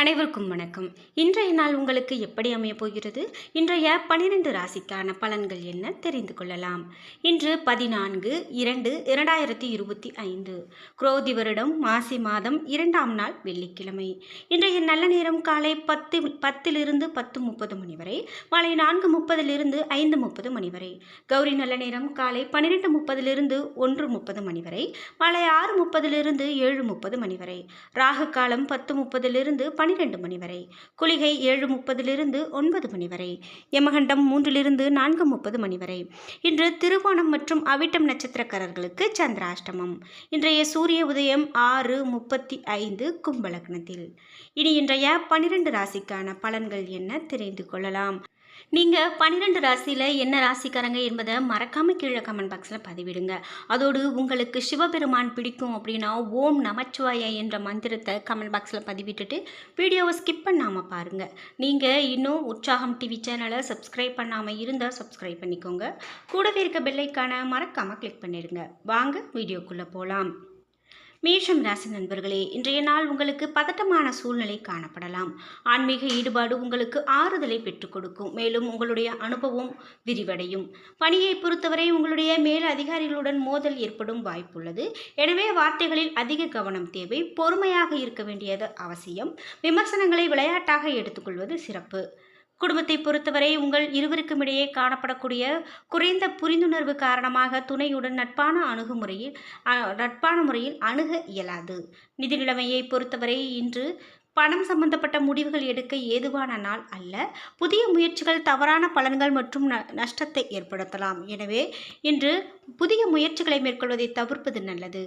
அனைவருக்கும் வணக்கம். இன்றைய நாள் உங்களுக்கு எப்படி அமையப் போகிறது? இன்றைய 12 ராசிக்கான பலன்கள் என்ன தெரிந்து கொள்ளலாம். இன்று 14/2/2025 குரோதி வருடம் மாசி மாதம் 2ஆம் நாள் வெள்ளிக்கிழமை. இன்றைய நல்ல நேரம் காலை 10 10:30 மணி வரை, மாலை 4:30 5:30 மணி வரை. கௌரி நல்ல நேரம் காலை 12:30 1:30 மணி வரை, மாலை 6:30 7:30 மணி வரை. ராகு காலம் 10:30 12 மணி வரை. குளிகை 7:30 9 மணி வரை. யமகண்டம் 3 4:30 மணி வரை. இன்று திருவோணம் மற்றும் அவிட்டம் நட்சத்திரக்காரர்களுக்கு சந்திராஷ்டமம். இன்றைய சூரிய உதயம் 6:35 கும்பலக்னத்தில். இனி இன்றைய 12 ராசிக்கான பலன்கள் என்ன தெரிந்து கொள்ளலாம். நீங்கள் 12 ராசியில் என்ன ராசிக்காரங்க என்பதை மறக்காமல் கீழே கமெண்ட் பாக்ஸில் பதிவிடுங்க. அதோடு உங்களுக்கு சிவபெருமான் பிடிக்கும் அப்படின்னா ஓம் நமச்சிவாய என்ற மந்திரத்தை கமெண்ட் பாக்ஸில் பதிவிட்டுட்டு வீடியோவை ஸ்கிப் பண்ணாமல் பாருங்கள். நீங்கள் இன்னும் உற்சாகம் டிவி சேனலை சப்ஸ்கிரைப் பண்ணாமல் இருந்தால் சப்ஸ்கிரைப் பண்ணிக்கோங்க. கூடவே இருக்க பெல்லைக்கான மறக்காமல் கிளிக் பண்ணிடுங்க. வாங்க வீடியோக்குள்ளே போகலாம். மேஷம் ராசி நண்பர்களே, இன்றைய நாள் உங்களுக்கு பதட்டமான சூழ்நிலை காணப்படலாம். ஆன்மீக ஈடுபாடு உங்களுக்கு ஆறுதலை பெற்றுக் கொடுக்கும். மேலும் உங்களுடைய அனுபவம் விரிவடையும். பணியை பொறுத்தவரை உங்களுடைய மேல் அதிகாரிகளுடன் மோதல் ஏற்படும் வாய்ப்புள்ளது. எனவே வார்த்தைகளில் அதிக கவனம் தேவை. பொறுமையாக இருக்க வேண்டியது அவசியம். விமர்சனங்களை விளையாட்டாக எடுத்துக்கொள்வது சிறப்பு. குடும்பத்தை பொறுத்தவரை உங்கள் இருவருக்கும் இடையே காணப்படக்கூடிய குறைந்த புரிந்துணர்வு காரணமாக துணையுடன் நட்பான முறையில் அணுக இயலாது. நிதி நிலைமையை பொறுத்தவரை இன்று பணம் சம்பந்தப்பட்ட முடிவுகள் எடுக்க ஏதுவான நாள் அல்ல. புதிய முயற்சிகள் தவறான பலன்கள் மற்றும் நஷ்டத்தை ஏற்படுத்தலாம். எனவே இன்று புதிய முயற்சிகளை மேற்கொள்வதை தவிர்ப்பது நல்லது.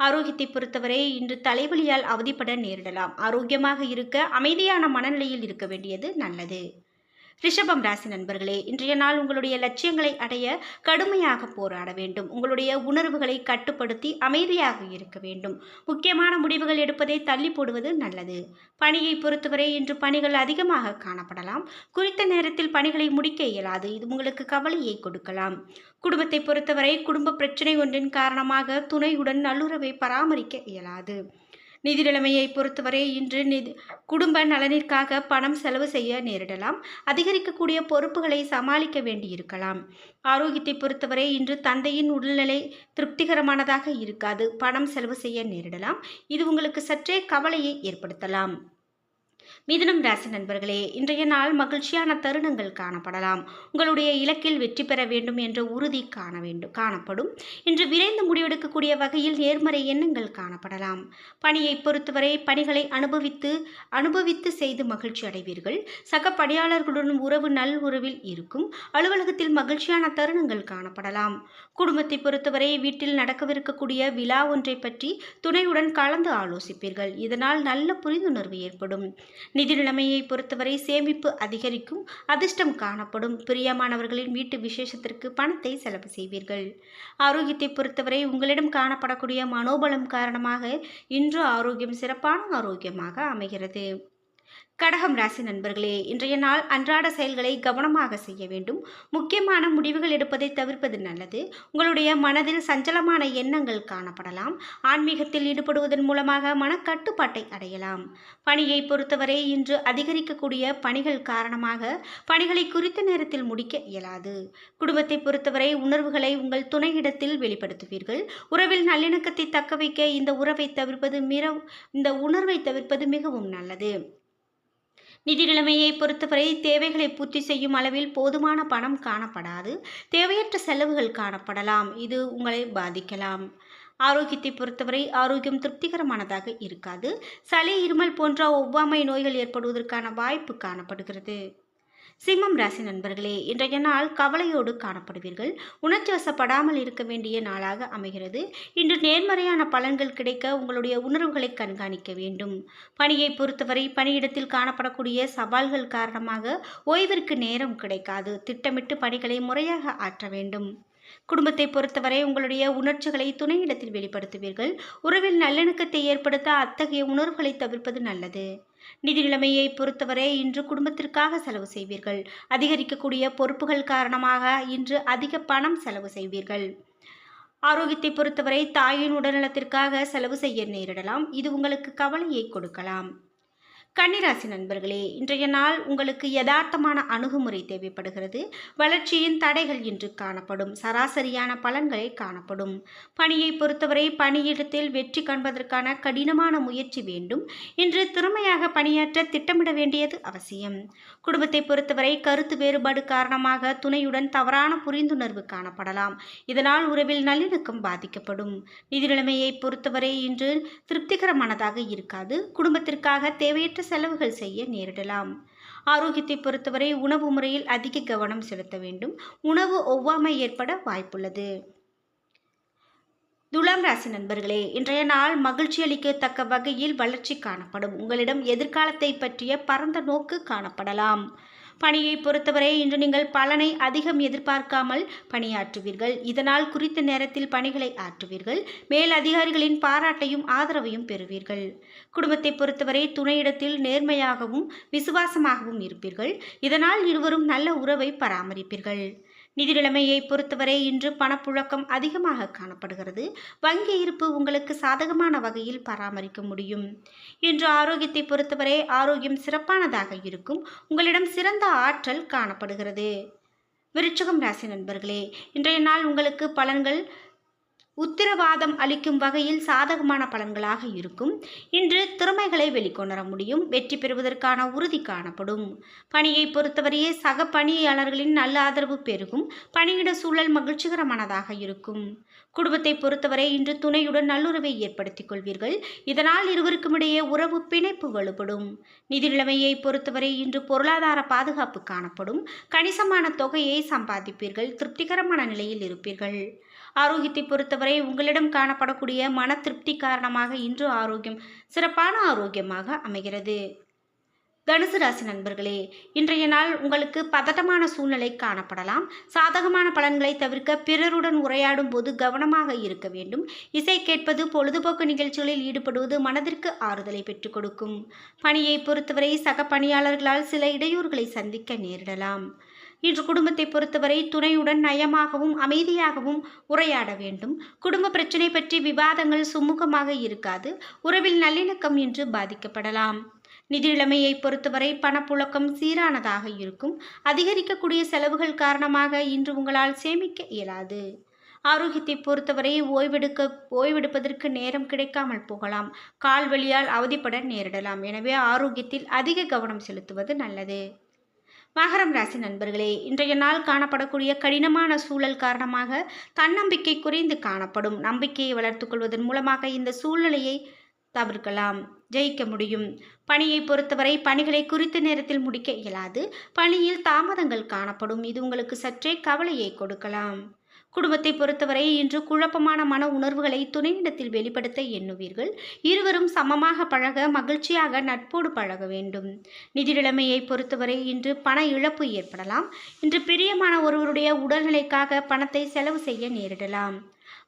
ஆரோக்கியத்தை பொறுத்தவரை இன்று தலைவலியால் அவதிப்பட நேரிடலாம். ஆரோக்கியமாக இருக்க அமைதியான மனநிலையில் இருக்க வேண்டியது நல்லது. ரிஷபம் ராசி நண்பர்களே, இன்றைய நாள் உங்களுடைய லட்சியங்களை அடைய கடுமையாக போராட வேண்டும். உங்களுடைய உணர்வுகளை கட்டுப்படுத்தி அமைதியாக இருக்க வேண்டும். முக்கியமான முடிவுகள் எடுப்பதை தள்ளி போடுவது நல்லது. பணியை பொறுத்தவரை இன்று பணிகள் அதிகமாக காணப்படலாம். குறித்த நேரத்தில் பணிகளை முடிக்க இயலாது. இது உங்களுக்கு கவலையை கொடுக்கலாம். குடும்பத்தை பொறுத்தவரை குடும்ப பிரச்சனை ஒன்றின் காரணமாக துணையுடன் நல்லுறவை பராமரிக்க இயலாது. நிதி நிலைமையை பொறுத்தவரை இன்று குடும்ப நலனிற்காக பணம் செலவு செய்ய நேரிடலாம். அதிகரிக்கக்கூடிய பொறுப்புகளை சமாளிக்க வேண்டியிருக்கலாம். ஆரோக்கியத்தை பொறுத்தவரை இன்று தந்தையின் உடல்நிலை திருப்திகரமானதாக இருக்காது. பணம் செலவு செய்ய நேரிடலாம். இது உங்களுக்கு சற்றே கவலையை ஏற்படுத்தலாம். மிதுனம் ராசி நண்பர்களே, இன்றைய நாள் மகிழ்ச்சியான தருணங்கள் காணப்படலாம். உங்களுடைய இலக்கில் வெற்றி பெற வேண்டும் என்ற உறுதி காணப்படும். இன்று விரைந்து முடிவெடுக்கக்கூடிய வகையில் நேர்மறை எண்ணங்கள் காணப்படலாம். பணியை பொறுத்தவரை பணிகளை அனுபவித்து செய்து மகிழ்ச்சி அடைவீர்கள். சக பணியாளர்களுடன் உறவு நல் உறவில் இருக்கும். அலுவலகத்தில் மகிழ்ச்சியான தருணங்கள் காணப்படலாம். குடும்பத்தை பொறுத்தவரை வீட்டில் நடக்கவிருக்கக்கூடிய விழா ஒன்றை பற்றி துணையுடன் கலந்து ஆலோசிப்பீர்கள். இதனால் நல்ல புரிந்துணர்வு ஏற்படும். நிதி நிலைமையை பொறுத்தவரை சேமிப்பு அதிகரிக்கும். அதிர்ஷ்டம் காணப்படும். பிரியமானவர்களின் வீட்டு விசேஷத்திற்கு பணத்தை செலவு செய்வீர்கள். ஆரோக்கியத்தை பொறுத்தவரை உங்களிடம் காணப்படக்கூடிய மனோபலம் காரணமாக இன்று ஆரோக்கியம் சிறப்பான ஆரோக்கியமாக அமைகிறது. கடகம் ராசி நண்பர்களே, இன்றைய நாள் அன்றாட செயல்களை கவனமாக செய்ய வேண்டும். முக்கியமான முடிவுகள் எடுப்பதை தவிர்ப்பது நல்லது. உங்களுடைய மனதில் சஞ்சலமான எண்ணங்கள் காணப்படலாம். ஆன்மீகத்தில் ஈடுபடுவதன் மூலமாக மனக்கட்டுப்பாட்டை அடையலாம். பணியை பொறுத்தவரை இன்று அதிகரிக்கக்கூடிய பணிகள் காரணமாக பணிகளை குறித்த நேரத்தில் முடிக்க இயலாது. குடும்பத்தை பொறுத்தவரை உணர்வுகளை உங்கள் துணையிடத்தில் வெளிப்படுத்துவீர்கள். உறவில் நல்லிணக்கத்தை தக்க வைக்க இந்த உணர்வை தவிர்ப்பது மிகவும் நல்லது. நிதி நிலைமையை பொறுத்தவரை தேவைகளை பூர்த்தி செய்யும் அளவில் போதுமான பணம் காணப்படாது. தேவையற்ற செலவுகள் காணப்படலாம். இது உங்களை பாதிக்கலாம். ஆரோக்கியத்தை பொறுத்தவரை ஆரோக்கியம் திருப்திகரமானதாக இருக்காது. சளி, இருமல் போன்ற ஒவ்வாமை நோய்கள் ஏற்படுவதற்கான வாய்ப்பு காணப்படுகிறது. சிம்மம் ராசி நண்பர்களே, இன்றைய நாள் கவலையோடு காணப்படுவீர்கள். உணர்ச்சி வசப்படாமல் இருக்க வேண்டிய நாளாக அமைகிறது. இன்று நேர்மறையான பலன்கள் கிடைக்க உங்களுடைய உணர்வுகளை கண்காணிக்க வேண்டும். பணியை பொறுத்தவரை பணியிடத்தில் காணப்படக்கூடிய சவால்கள் காரணமாக ஓய்விற்கு நேரம் கிடைக்காது. திட்டமிட்டு பணிகளை முறையாக ஆற்ற வேண்டும். குடும்பத்தை பொறுத்தவரை உங்களுடைய உணர்ச்சிகளை துணையிடத்தில் வெளிப்படுத்துவீர்கள். உறவில் நல்லிணக்கத்தை ஏற்படுத்த அத்தகைய உணர்வுகளை தவிர்ப்பது நல்லது. நிதி நிலைமையை பொறுத்தவரை இன்று குடும்பத்திற்காக செலவு செய்வீர்கள். அதிகரிக்கக்கூடிய பொறுப்புகள் காரணமாக இன்று அதிக பணம் செலவு செய்வீர்கள். ஆரோக்கியத்தை பொறுத்தவரை தாயின் உடல்நலத்திற்காக செலவு செய்ய நேரிடலாம். இது உங்களுக்கு கவலையை கொடுக்கலாம். கன்னிராசி நண்பர்களே, இன்றைய நாள் உங்களுக்கு யதார்த்தமான அணுகுமுறை தேவைப்படுகிறது. வளர்ச்சியின் தடைகள் இன்று காணப்படும். சராசரியான பலன்களே காணப்படும். பணியை பொறுத்தவரை பணியிடத்தில் வெற்றி காண்பதற்கான கடினமான முயற்சி வேண்டும். இன்று திறமையாக பணியாற்ற திட்டமிட வேண்டியது அவசியம். குடும்பத்தை பொறுத்தவரை கருத்து வேறுபாடு காரணமாக துணையுடன் தவறான புரிந்துணர்வு காணப்படலாம். இதனால் உறவில் நல்லிணக்கம் பாதிக்கப்படும். நிதி நிலைமையை பொறுத்தவரை இன்று திருப்திகரமானதாக இருக்காது. குடும்பத்திற்காக தேவையற்ற செலவுகள் செய்ய நேரிடலாம். ஆரோக்கியத்தை பொறுத்தவரை உணவு முறையில் அதிக கவனம் செலுத்த வேண்டும். உணவு ஒவ்வாமை ஏற்பட வாய்ப்புள்ளது. துலாம் ராசி நண்பர்களே, இன்றைய நாள் மகிழ்ச்சி அளிக்கத்தக்க வகையில் வளர்ச்சி காணப்படும். உங்களிடம் எதிர்காலத்தை பற்றிய பரந்த நோக்கு காணப்படலாம். பணியை பொறுத்தவரை இன்று நீங்கள் பலனை அதிகம் எதிர்பார்க்காமல் பணியாற்றுவீர்கள். இதனால் குறித்த நேரத்தில் பணிகளை ஆற்றுவீர்கள். மேல் அதிகாரிகளின் பாராட்டையும் ஆதரவையும் பெறுவீர்கள். குடும்பத்தை பொறுத்தவரை துணையிடத்தில் நேர்மையாகவும் விசுவாசமாகவும் இருப்பீர்கள். இதனால் இருவரும் நல்ல உறவை பராமரிப்பீர்கள். நிதி நிலைமையை பொறுத்தவரை இன்று பணப்புழக்கம் அதிகமாக காணப்படுகிறது. வங்கி இருப்பு உங்களுக்கு சாதகமான வகையில் பராமரிக்க முடியும். இன்று ஆரோக்கியத்தை பொறுத்தவரை ஆரோக்கியம் சிறப்பானதாக இருக்கும். உங்களிடம் சிறந்த ஆற்றல் காணப்படுகிறது. விருச்சிகம் ராசி நண்பர்களே, இன்றைய நாள் உங்களுக்கு பலன்கள் உத்தரவாதம் அளிக்கும் வகையில் சாதகமான பலன்களாக இருக்கும். இன்று திறமைகளை வெளிக்கொணர முடியும். வெற்றி பெறுவதற்கான உறுதி காணப்படும். பணியை பொறுத்தவரையே சக பணியாளர்களின் நல்ல ஆதரவு பெருகும். பணியிட சூழல் மகிழ்ச்சிகரமானதாக இருக்கும். குடும்பத்தை பொறுத்தவரை இன்று துணையுடன் நல்லுறவை ஏற்படுத்திக் கொள்வீர்கள். இதனால் இருவருக்கும் இடையே உறவு பிணைப்பு வலுப்படும். நிதி நிலைமையை பொறுத்தவரை இன்று பொருளாதார பாதுகாப்பு காணப்படும். கணிசமான தொகையை சம்பாதிப்பீர்கள். திருப்திகரமான நிலையில் இருப்பீர்கள். ஆரோக்கியத்தை பொறுத்தவரை உங்களிடம் காணப்படக்கூடிய மன திருப்தி காரணமாக இன்று ஆரோக்கியம் சிறப்பான ஆரோக்கியமாக அமைகிறது. தனுசு ராசி நண்பர்களே, இன்றைய நாள் உங்களுக்கு பதட்டமான சூழ்நிலை காணப்படலாம். சாதகமான பலன்களை தவிர்க்க பிறருடன் உரையாடும் போது கவனமாக இருக்க வேண்டும். இசை கேட்பது, பொழுதுபோக்கு நிகழ்ச்சிகளில் ஈடுபடுவது மனதிற்கு ஆறுதலை பெற்றுக் கொடுக்கும். பணியை பொறுத்தவரை சக பணியாளர்களால் சில இடையூறுகளை சந்திக்க நேரிடலாம். இன்று குடும்பத்தை பொறுத்தவரை துணையுடன் நயமாகவும் அமைதியாகவும் உரையாட வேண்டும். குடும்ப பிரச்சனை பற்றி விவாதங்கள் சுமூகமாக இருக்காது. உறவில் நல்லிணக்கம் இன்று பாதிக்கப்படலாம். நிதி நிலைமையை பொறுத்தவரை பணப்புழக்கம் சீரானதாக இருக்கும். அதிகரிக்கக்கூடிய செலவுகள் காரணமாக இன்று உங்களால் சேமிக்க இயலாது. ஆரோக்கியத்தை பொறுத்தவரை ஓய்வெடுப்பதற்கு நேரம் கிடைக்காமல் போகலாம். கால் வலியால் அவதிப்பட நேரிடலாம். எனவே ஆரோக்கியத்தில் அதிக கவனம் செலுத்துவது நல்லது. மகரம் ராசி நண்பர்களே, இன்றைய நாள் காணப்படக்கூடிய கடினமான சூழல் காரணமாக தன்னம்பிக்கை குறைந்து காணப்படும். நம்பிக்கையை வளர்த்து கொள்வதன் மூலமாக இந்த சூழ்நிலையை தவிர்க்கலாம், ஜெயிக்க முடியும். பணியை பொறுத்தவரை பணிகளை குறித்த நேரத்தில் முடிக்க இயலாது. பணியில் தாமதங்கள் காணப்படும். இது உங்களுக்கு சற்றே கவலையை கொடுக்கலாம். குடும்பத்தை பொறுத்தவரை இன்று குழப்பமான மன உணர்வுகளை துணையிடத்தில் வெளிப்படுத்த எண்ணுவீர்கள். இருவரும் சமமாக பழக மகிழ்ச்சியாக நட்போடு பழக வேண்டும். நிதி நிலைமையை பொறுத்தவரை இன்று பண இழப்பு ஏற்படலாம். இன்று பிரியமான ஒருவருடைய உடல்நிலைக்காக பணத்தை செலவு செய்ய நேரிடலாம்.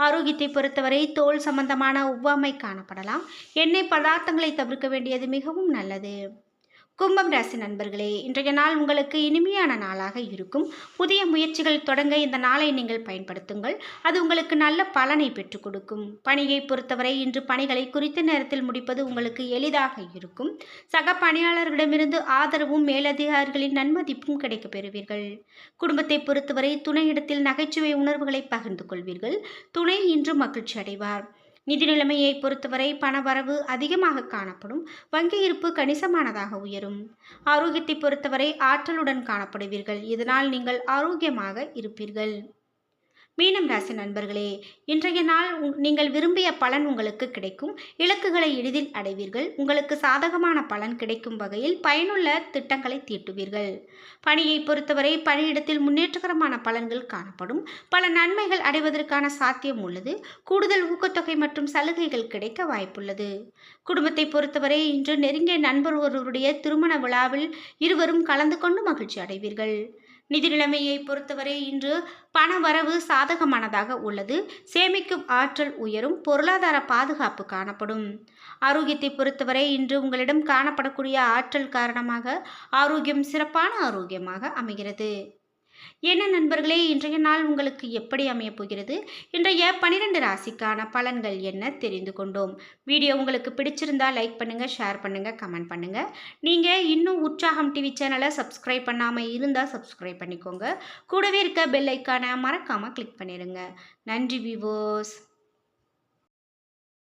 ஆரோக்கியத்தை பொறுத்தவரை தோல் சம்பந்தமான ஒவ்வாமை காணப்படலாம். எண்ணெய் பதார்த்தங்களை தவிர்க்க வேண்டியது மிகவும் நல்லது. கும்பம் ராசி நண்பர்களே, இன்றைய நாள் உங்களுக்கு இனிமையான நாளாக இருக்கும். புதிய முயற்சிகள் தொடங்க இந்த நாளை நீங்கள் பயன்படுத்துங்கள். அது உங்களுக்கு நல்ல பலனை பெற்றுக் கொடுக்கும். பணியை பொறுத்தவரை இன்று பணிகளை குறித்த நேரத்தில் முடிப்பது உங்களுக்கு எளிதாக இருக்கும். சக பணியாளர்களிடமிருந்து ஆதரவும் மேலதிகாரிகளின் நன்மதிப்பும் கிடைக்கப் பெறுவீர்கள். குடும்பத்தை பொறுத்தவரை துணையிடத்தில் நகைச்சுவை உணர்வுகளை பகிர்ந்து கொள்வீர்கள். துணை இன்று மகிழ்ச்சி அடைவார். நிதி நிலைமையை பொறுத்தவரை பணவரவு அதிகமாக காணப்படும். வங்கி இருப்பு கணிசமானதாக உயரும். ஆரோக்கியத்தை பொறுத்தவரை ஆற்றலுடன் காணப்படுவீர்கள். இதனால் நீங்கள் ஆரோக்கியமாக இருப்பீர்கள். மீனம் ராசி நண்பர்களே, இன்றைய நாள் நீங்கள் விரும்பிய பலன் உங்களுக்கு கிடைக்கும். இலக்குகளை எளிதில் அடைவீர்கள். உங்களுக்கு சாதகமான பலன் கிடைக்கும் வகையில் பயனுள்ள திட்டங்களை தீட்டுவீர்கள். பணியை பொறுத்தவரை பணியிடத்தில் முன்னேற்றகரமான பலன்கள் காணப்படும். பல நன்மைகள் அடைவதற்கான சாத்தியம் உள்ளது. கூடுதல் ஊக்கத்தொகை மற்றும் சலுகைகள் கிடைக்க வாய்ப்புள்ளது. குடும்பத்தை பொறுத்தவரை இன்று நெருங்கிய நண்பர் ஒருவருடைய திருமண விழாவில் இருவரும் கலந்து கொண்டு மகிழ்ச்சி அடைவீர்கள். நிதி நிலைமையை பொறுத்தவரை இன்று பண வரவு சாதகமானதாக உள்ளது. சேமிக்கும் ஆற்றல் உயரும். பொருளாதார பாதுகாப்பு காணப்படும். ஆரோக்கியத்தை பொறுத்தவரை இன்று உங்களிடம் காணப்படக்கூடிய ஆற்றல் காரணமாக ஆரோக்கியம் சிறப்பான ஆரோக்கியமாக அமைகிறது. என்ன நண்பர்களே, இன்றைய நாள் உங்களுக்கு எப்படி அமையப் போகிறது? இன்றைய 12 ராசிக்கான பலன்கள் என்ன தெரிந்து கொண்டோம். வீடியோ உங்களுக்கு பிடிச்சிருந்தா லைக் பண்ணுங்க, ஷேர் பண்ணுங்க, கமெண்ட் பண்ணுங்க. நீங்க இன்னும் உற்சாகம் டிவி சேனலை சப்ஸ்கிரைப் பண்ணாம இருந்தா சப்ஸ்கிரைப் பண்ணிக்கோங்க. கூடவே இருக்க பெல் ஐக்கானை மறக்காம கிளிக் பண்ணிருங்க. நன்றி வியூவர்ஸ்.